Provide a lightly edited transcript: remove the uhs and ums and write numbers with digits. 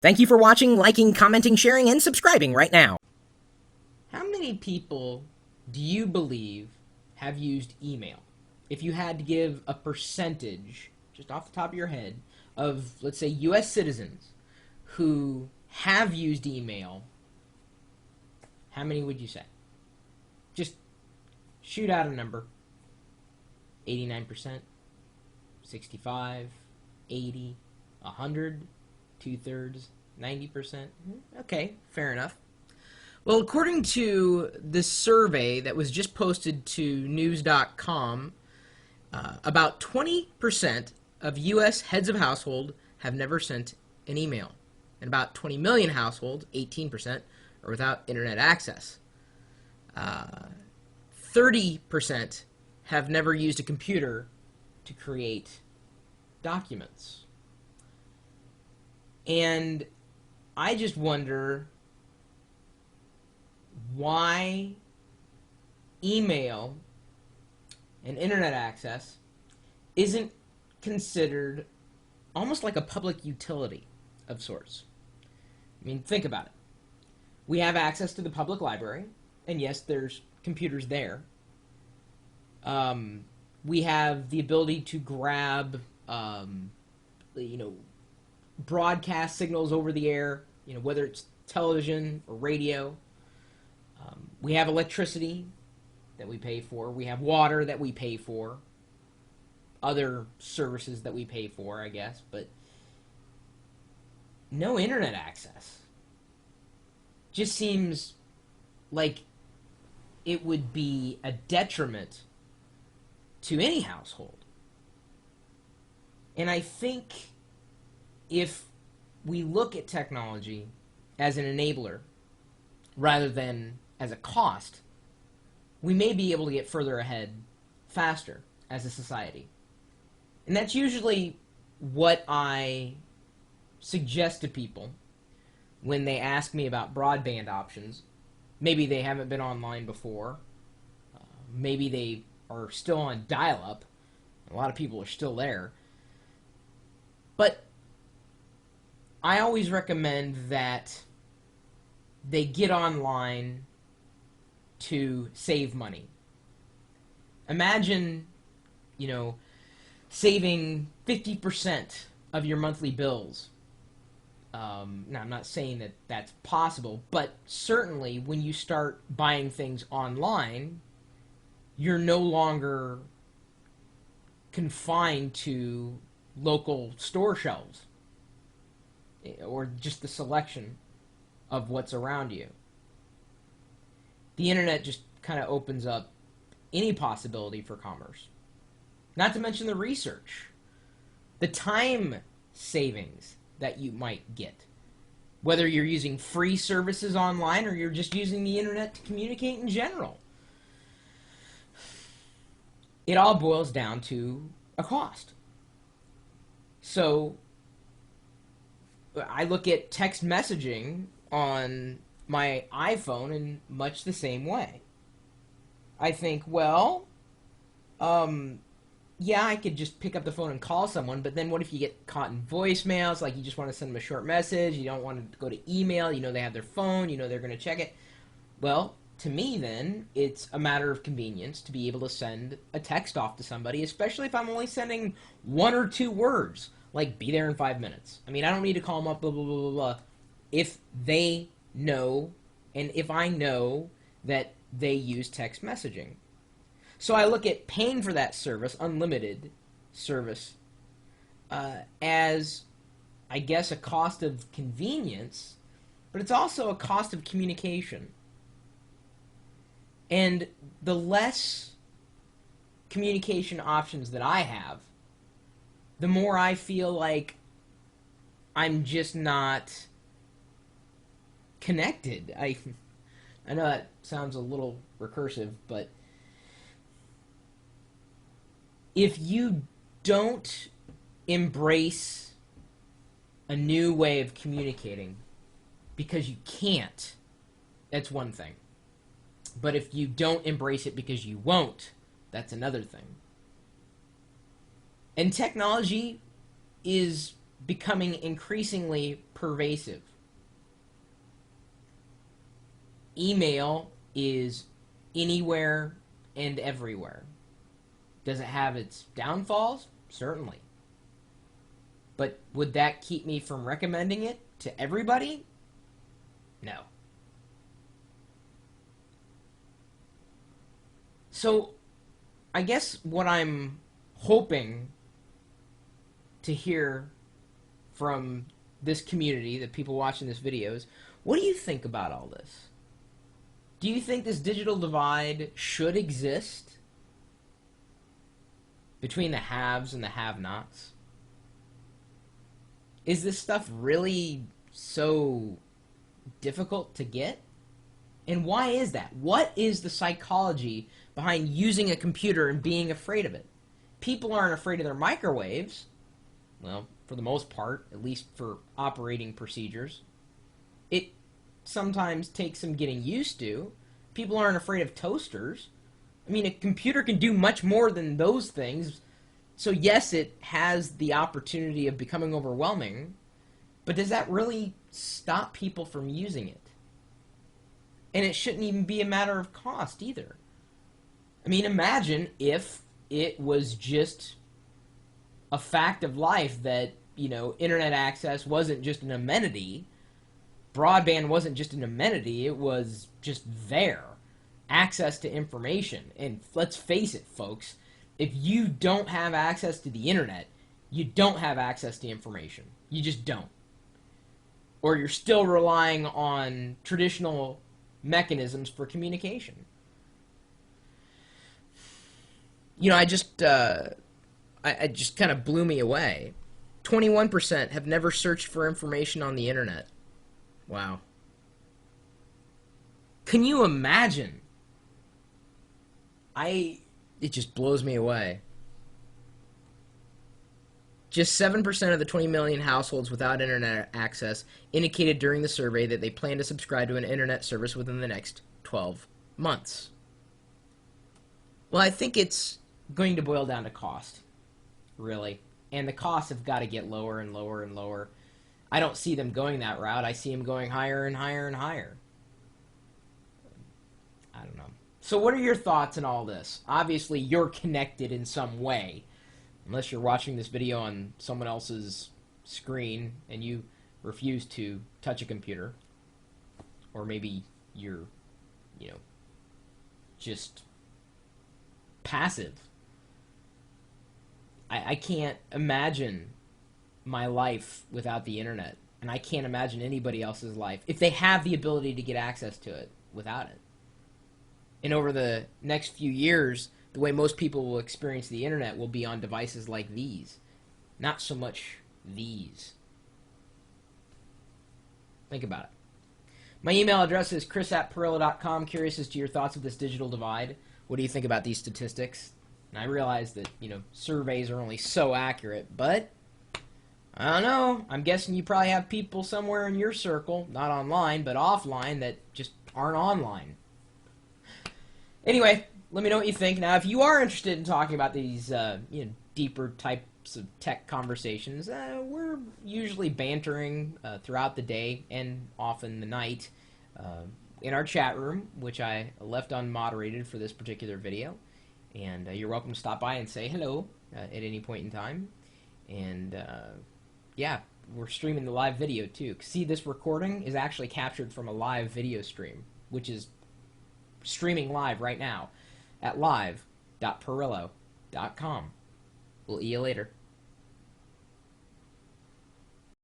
Thank you for watching, liking, commenting, sharing, and subscribing right now. How many people do you believe have used email? If you had to give a percentage, just off the top of your head, of, let's say, U.S. citizens who have used email, how many would you say? Just shoot out a number. 89%, 65, 80, 100, two-thirds, 90%. Okay, fair enough. Well, according to this survey that was just posted to news.com, about 20% of U.S. heads of household have never sent an email. And about 20 million households, 18%, are without internet access. 30% have never used a computer to create documents. And I just wonder why email and internet access isn't considered almost like a public utility of sorts. I mean, think about it. We have access to the public library, and yes, there's computers there. We have the ability to grab, broadcast signals over the air, whether it's television or radio. We have electricity that we pay for. We have water that we pay for. Other services that we pay for, I guess, but no internet access. Just seems like it would be a detriment to any household. And I think if we look at technology as an enabler rather than as a cost, we may be able to get further ahead faster as a society. And that's usually what I suggest to people when they ask me about broadband options. Maybe they haven't been online before. Maybe they are still on dial-up. A lot of people are still there. But I always recommend that they get online to save money. Imagine, saving 50% of your monthly bills. Now, I'm not saying that that's possible, but certainly when you start buying things online, you're no longer confined to local store shelves or just the selection of what's around you. The internet just kind of opens up any possibility for commerce. Not to mention the research, the time savings that you might get. Whether you're using free services online or you're just using the internet to communicate in general. It all boils down to a cost. So I look at text messaging on my iPhone in much the same way. I think, well, yeah, I could just pick up the phone and call someone, but then what if you get caught in voicemails? Like, you just want to send them a short message, you don't want to go to email, they have their phone, they're going to check it. Well, to me then, it's a matter of convenience to be able to send a text off to somebody, especially if I'm only sending 1 or 2 words, like, be there in 5 minutes. I mean, I don't need to call them up, blah, blah, blah, blah, blah. If they know, and if I know that they use text messaging. So I look at paying for that service, unlimited service, as, I guess, a cost of convenience, but it's also a cost of communication. And the less communication options that I have, the more I feel like I'm just not connected. I know that sounds a little recursive, but if you don't embrace a new way of communicating because you can't, that's one thing. But if you don't embrace it because you won't, that's another thing. And technology is becoming increasingly pervasive. Email is anywhere and everywhere. Does it have its downfalls? Certainly. But would that keep me from recommending it to everybody? No. So, I guess what I'm hoping to hear from this community, the people watching this video, is what do you think about all this? Do you think this digital divide should exist between the haves and the have-nots? Is this stuff really so difficult to get? And why is that? What is the psychology behind using a computer and being afraid of it? People aren't afraid of their microwaves. Well, for the most part, at least for operating procedures. It sometimes takes some getting used to. People aren't afraid of toasters. I mean, a computer can do much more than those things. So yes, it has the opportunity of becoming overwhelming, but does that really stop people from using it? And it shouldn't even be a matter of cost either. I mean, imagine if it was just a fact of life that, internet access wasn't just an amenity. Broadband wasn't just an amenity, it was just there. Access to information. And let's face it, folks, if you don't have access to the internet, you don't have access to information. You just don't. Or you're still relying on traditional mechanisms for communication. I just kind of blew me away. 21% have never searched for information on the internet. Wow. Can you imagine? It just blows me away. Just 7% of the 20 million households without internet access indicated during the survey that they plan to subscribe to an internet service within the next 12 months. Well, I think it's going to boil down to cost, really. And the costs have got to get lower and lower and lower. I don't see them going that route. I see them going higher and higher and higher. I don't know. So what are your thoughts on all this? Obviously, you're connected in some way. Unless you're watching this video on someone else's screen and you refuse to touch a computer. Or maybe you're, just passive. I can't imagine my life without the internet. And I can't imagine anybody else's life, if they have the ability to get access to it, without it. And over the next few years, the way most people will experience the internet will be on devices like these. Not so much these. Think about it. My email address is chris@pirillo.com. Curious as to your thoughts of this digital divide. What do you think about these statistics? And I realize that, surveys are only so accurate, but I don't know. I'm guessing you probably have people somewhere in your circle, not online, but offline, that just aren't online. Anyway, let me know what you think. Now, if you are interested in talking about these, deeper types of tech conversations, we're usually bantering throughout the day and often the night in our chat room, which I left unmoderated for this particular video. And you're welcome to stop by and say hello at any point in time. And, yeah, we're streaming the live video, too. See, this recording is actually captured from a live video stream, which is streaming live right now at live.pirillo.com. We'll see you later.